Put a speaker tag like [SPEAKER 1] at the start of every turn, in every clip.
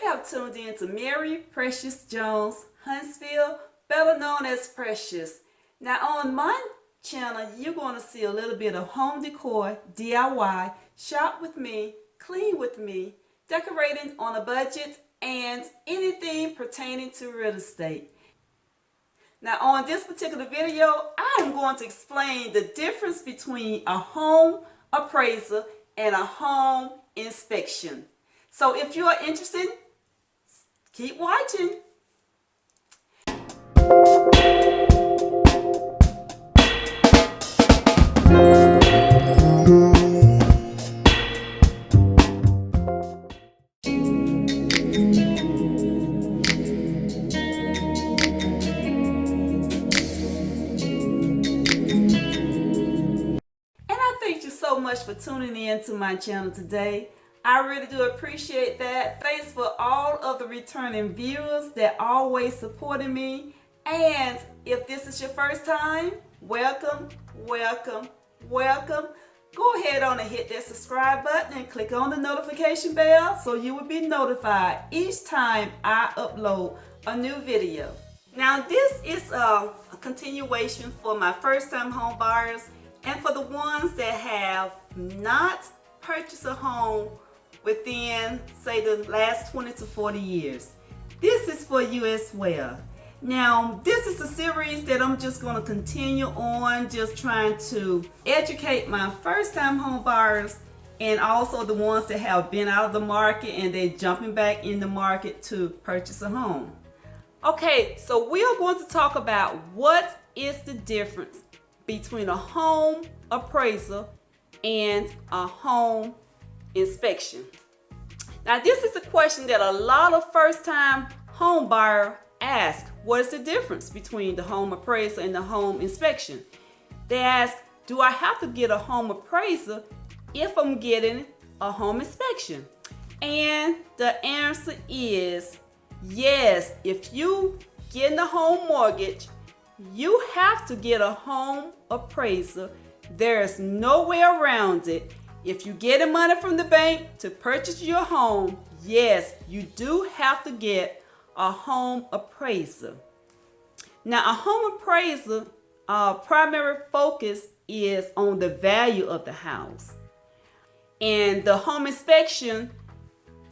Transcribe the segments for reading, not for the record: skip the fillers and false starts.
[SPEAKER 1] have tuned in to Maryw.Jones, Huntsville, better known as Precious. Now on my channel, you're going to see a little bit of home decor, DIY, shop with me, clean with me, decorating on a budget, and anything pertaining to real estate. Now on this particular video, I am going to explain the difference between a home appraisal and a home inspection. So if you are interested, keep watching. Thank you so much for tuning in to my channel today. I really do appreciate that. Thanks for all of the returning viewers that always supporting me. And if this is your first time, welcome, welcome, welcome. Go ahead on and hit that subscribe button and click on the notification bell so you will be notified each time I upload a new video. Now this is a continuation for my first time home buyers. And for the ones that have not purchased a home within, say, the last 20 to 40 years, this is for you as well. Now, this is a series that I'm just going to continue on, just trying to educate my first-time home buyers and also the ones that have been out of the market and they're jumping back in the market to purchase a home. Okay, so we are going to talk about what is the difference between a home appraisal and a home inspection. Now this is a question that a lot of first-time home buyers ask. What is the difference between the home appraisal and the home inspection? They ask, do I have to get a home appraisal if I'm getting a home inspection? And the answer is yes. If you get a home mortgage, you have to get a home appraisal. There's no way around it. If you're getting money from the bank to purchase your home, yes, you do have to get a home appraisal. Now, a home appraisal, primary focus is on the value of the house. And the home inspection,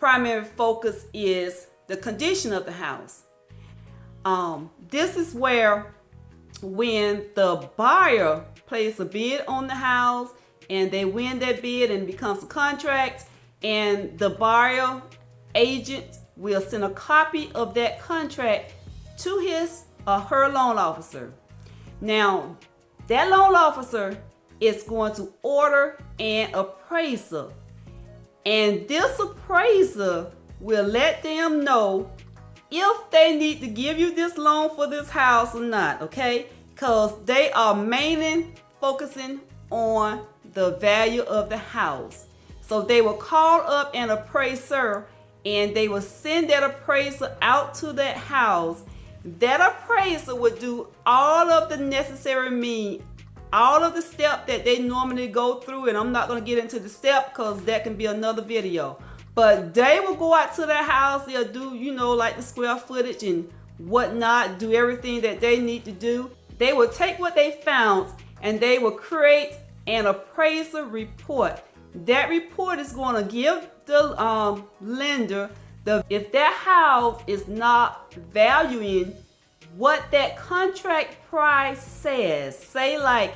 [SPEAKER 1] primary focus is the condition of the house. This is where when the buyer places a bid on the house and they win that bid and it becomes a contract, and the buyer agent will send a copy of that contract to his or her loan officer. Now, that loan officer is going to order an appraisal, and this appraiser will let them know if they need to give you this loan for this house or not, okay? Because they are mainly focusing on the value of the house. So they will call up an appraiser and they will send that appraiser out to that house. That appraiser would do all of the necessary all of the steps that they normally go through, and I'm not going to get into the step because that can be another video. But they will go out to their house, they'll do, like the square footage and whatnot, do everything that they need to do. They will take what they found and they will create an appraisal report. That report is going to give the lender if that house is not valuing what that contract price says. Say like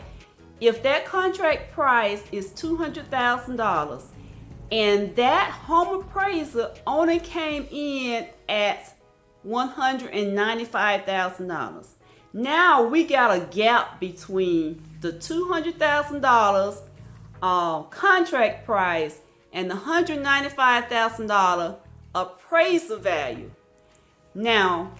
[SPEAKER 1] if that contract price is $200,000 and that home appraiser only came in at $195,000. Now we got a gap between the $200,000 contract price and the $195,000 appraisal value. Now,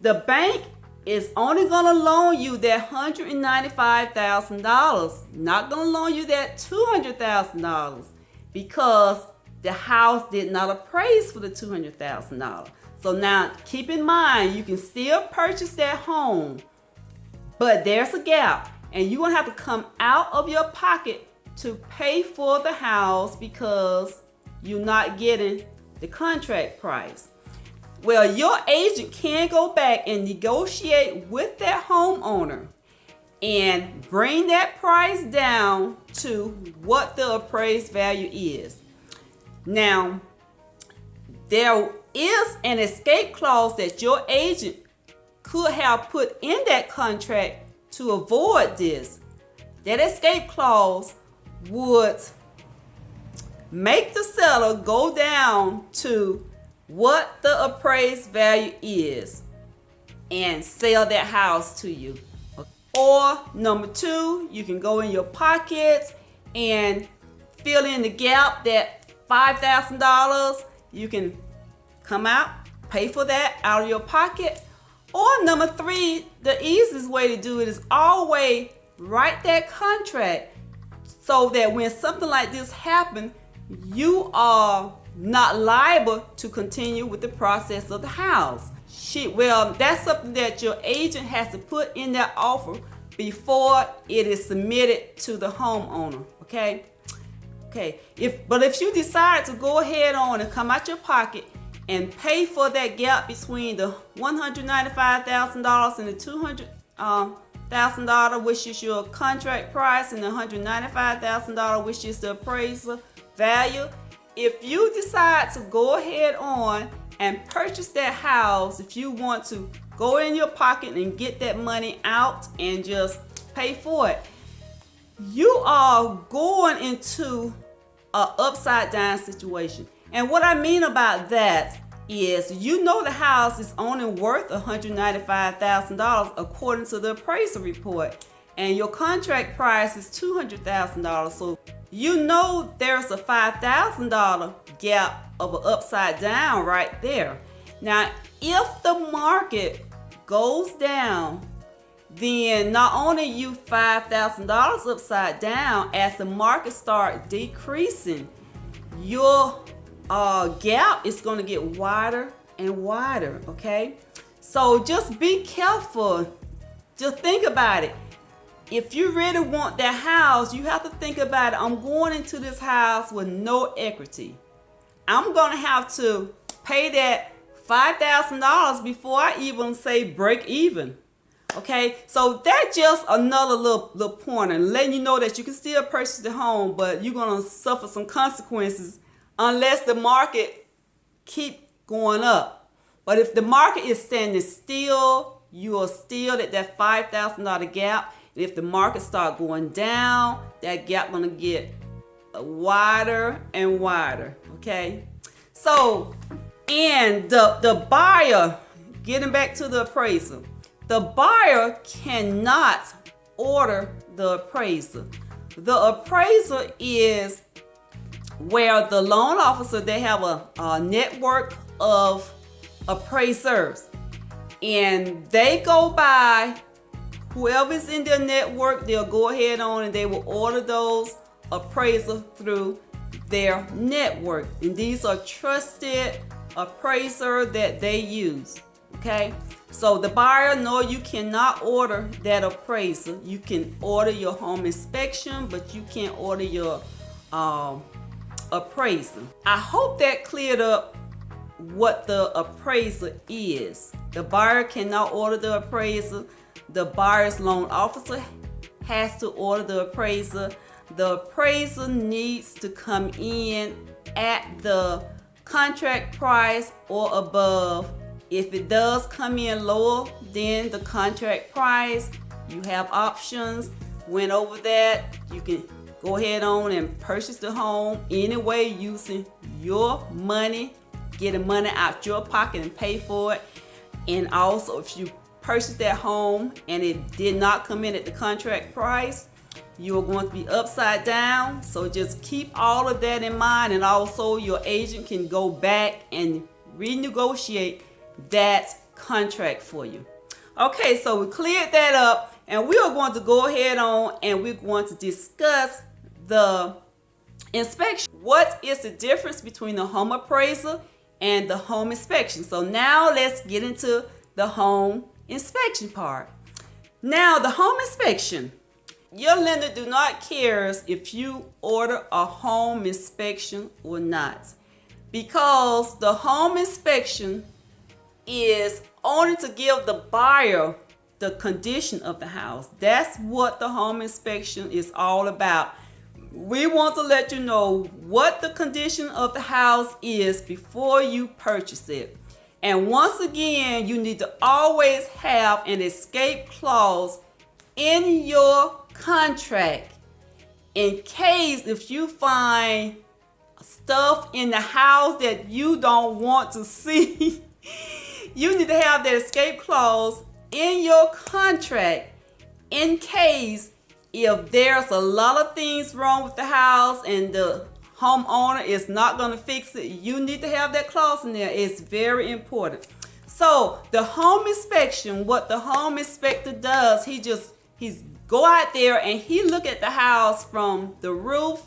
[SPEAKER 1] the bank is only going to loan you that $195,000, not going to loan you that $200,000 because the house did not appraise for the $200,000. So now keep in mind, you can still purchase that home, but there's a gap and you're going to have to come out of your pocket to pay for the house because you're not getting the contract price. Well, your agent can go back and negotiate with that homeowner and bring that price down to what the appraised value is. Now, there is an escape clause that your agent could have put in that contract to avoid this. That escape clause would make the seller go down to what the appraised value is and sell that house to you. Or number two, you can go in your pockets and fill in the gap, that $5,000. You can come out, pay for that out of your pocket. Or number three, the easiest way to do it is always write that contract so that when something like this happens, you are not liable to continue with the process of the house. Well, that's something that your agent has to put in that offer before it is submitted to the homeowner. Okay. If you decide to go ahead on and come out your pocket and pay for that gap between the $195,000 and the $200,000, which is your contract price, and the $195,000, which is the appraisal value, if you decide to go ahead on and purchase that house, if you want to go in your pocket and get that money out and just pay for it, you are going into an upside down situation. And what I mean about that is, you know, the house is only worth $195,000 according to the appraisal report, and your contract price is $200,000. So you know there's a $5,000 gap of an upside down right there. Now, if the market goes down, then not only you $5,000 upside down, as the market starts decreasing, your gap is going to get wider and wider. Okay, so just be careful. Just think about it. If you really want that house, you have to think about it. I'm going into this house with no equity. I'm going to have to pay that $5,000 before I even say break even. Okay, so that's just another little pointer, letting you know that you can still purchase the home, but you're going to suffer some consequences unless the market keep going up. But if the market is standing still, you are still at that $5,000 gap. And if the market start going down, that gap going to get wider and wider. Okay, so and the buyer, getting back to the appraisal, the buyer cannot order the appraiser. The appraiser is where the loan officer, they have a network of appraisers, and they go by whoever's in their network. They'll go ahead on and they will order those appraisers through their network, and these are trusted appraisers that they use. Okay, so the buyer, no, you cannot order that appraiser. You can order your home inspection, but you can't order your appraiser. I hope that cleared up what the appraiser is. The buyer cannot order the appraiser. The buyer's loan officer has to order the appraiser. The appraiser needs to come in at the contract price or above. If it does come in lower than the contract price, you have options. Went over that, you can go ahead on and purchase the home anyway using your money, getting money out your pocket and pay for it. And also, if you purchase that home and it did not come in at the contract price, you are going to be upside down. So just keep all of that in mind, and also your agent can go back and renegotiate that contract for you. Okay, so we cleared that up, and we are going to go ahead on and we're going to discuss the inspection. What is the difference between the home appraisal and the home inspection? So now let's get into the home inspection part. Now, the home inspection, your lender do not care if you order a home inspection or not, because the home inspection is only to give the buyer the condition of the house. That's what the home inspection is all about. We want to let you know what the condition of the house is before you purchase it. And once again, you need to always have an escape clause in your contract in case if you find stuff in the house that you don't want to see. You need to have that escape clause in your contract in case if there's a lot of things wrong with the house and the homeowner is not going to fix it. You need to have that clause in there. It's very important. So the home inspection, what the home inspector does, he's go out there and he look at the house from the roof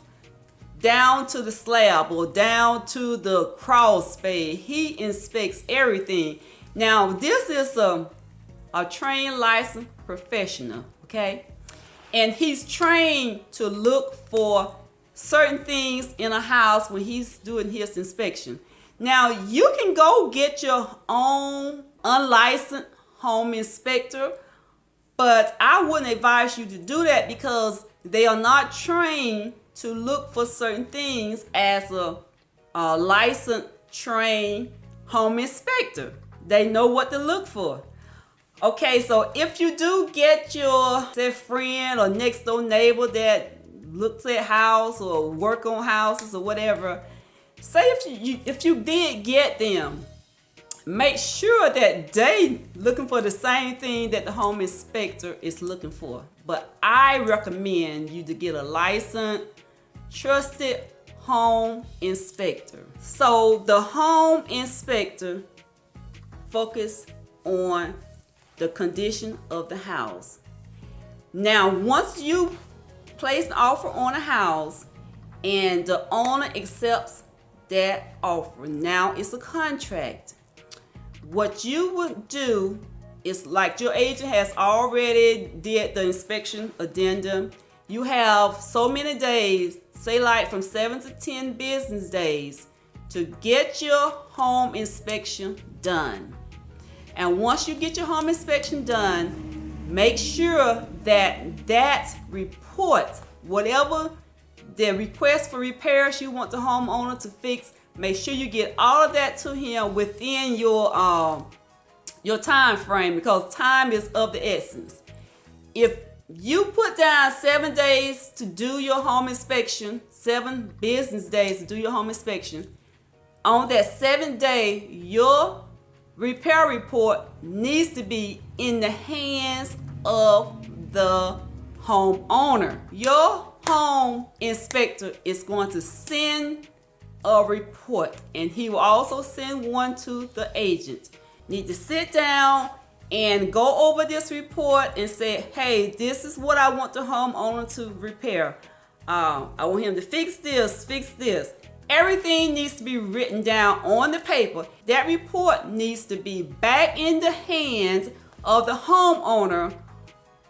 [SPEAKER 1] down to the slab or down to the crawl space. He inspects everything. Now this is a trained licensed professional, okay? And he's trained to look for certain things in a house when he's doing his inspection. Now you can go get your own unlicensed home inspector, but I wouldn't advise you to do that because they are not trained to look for certain things as a licensed, trained home inspector. They know what to look for. Okay, so if you do get your friend or next door neighbor that looks at house or work on houses or whatever, say if you did get them, make sure that they looking for the same thing that the home inspector is looking for. But I recommend you to get a licensed, trusted home inspector. So the home inspector focus on the condition of the house. Now, once you place an offer on a house and the owner accepts that offer, now it's a contract. What you would do is, like your agent has already did the inspection addendum, you have so many days, say like from 7 to 10 business days, to get your home inspection done. And once you get your home inspection done, make sure that report, whatever the request for repairs you want the homeowner to fix, make sure you get all of that to him within your time frame, because time is of the essence. If you put down 7 days to do your home inspection, 7 business days to do your home inspection, on that 7th day, your repair report needs to be in the hands of the homeowner. Your home inspector is going to send a report, and he will also send one to the agent. Need to sit down and go over this report and say, hey, this is what I want the homeowner to repair. I want him to fix this, fix this. Everything needs to be written down on the paper. That report needs to be back in the hands of the homeowner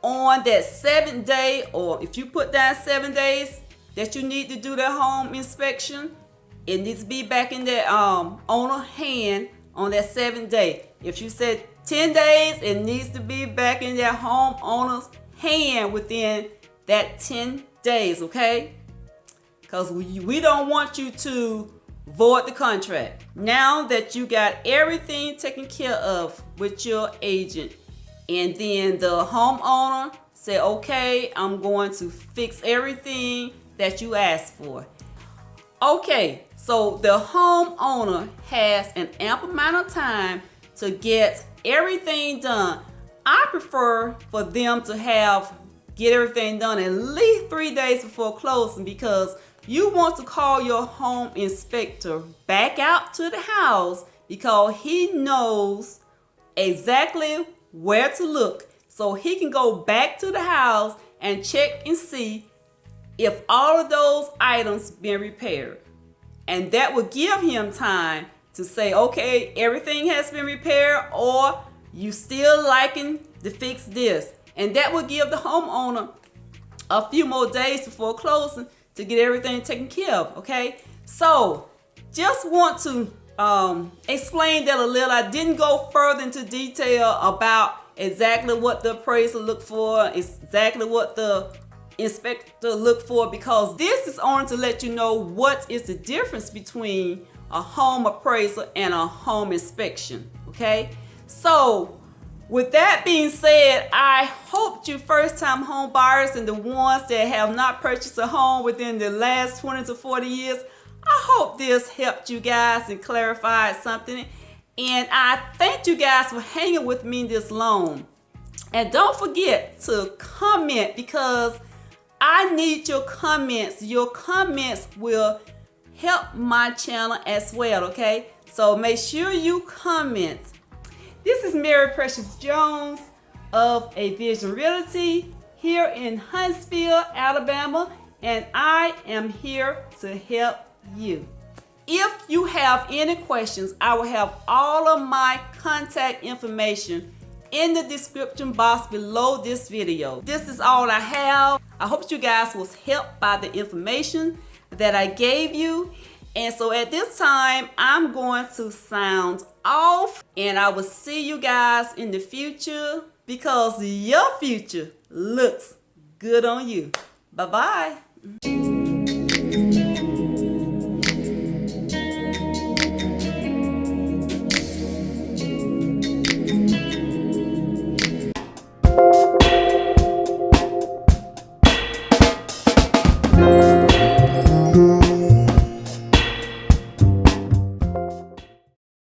[SPEAKER 1] on that 7th day, or if you put down 7 days that you need to do that home inspection, it needs to be back in that owner hand on that 7th day. If you said 10 days, it needs to be back in that homeowner's hand within that 10 days, okay? Because we don't want you to void the contract. Now that you got everything taken care of with your agent, and then the homeowner say, okay, I'm going to fix everything that you asked for. Okay, so the homeowner has an ample amount of time to get everything done. I prefer for them to get everything done at least 3 days before closing, because you want to call your home inspector back out to the house because he knows exactly where to look. So he can go back to the house and check and see if all of those items been repaired. And that will give him time to say, okay, everything has been repaired, or you still liking to fix this. And that will give the homeowner a few more days before closing to get everything taken care of, okay? So just want to explained that a little. I didn't go further into detail about exactly what the appraiser looked for, exactly what the inspector looked for, because this is only to let you know what is the difference between a home appraisal and a home inspection. Okay, so with that being said, I hope you first-time home buyers and the ones that have not purchased a home within the last 20 to 40 years, I hope this helped you guys and clarified something. And I thank you guys for hanging with me this long. And don't forget to comment, because I need your comments. Your comments will help my channel as well, okay? So make sure you comment. This is Maryw.Jones of Avision Realty here in Huntsville, Alabama, and I am here to help you. If you have any questions, I will have all of my contact information in the description box below this video. This is all I have. I hope you guys was helped by the information that I gave you. And so at this time, I'm going to sound off, and I will see you guys in the future, because your future looks good on you. Bye-bye.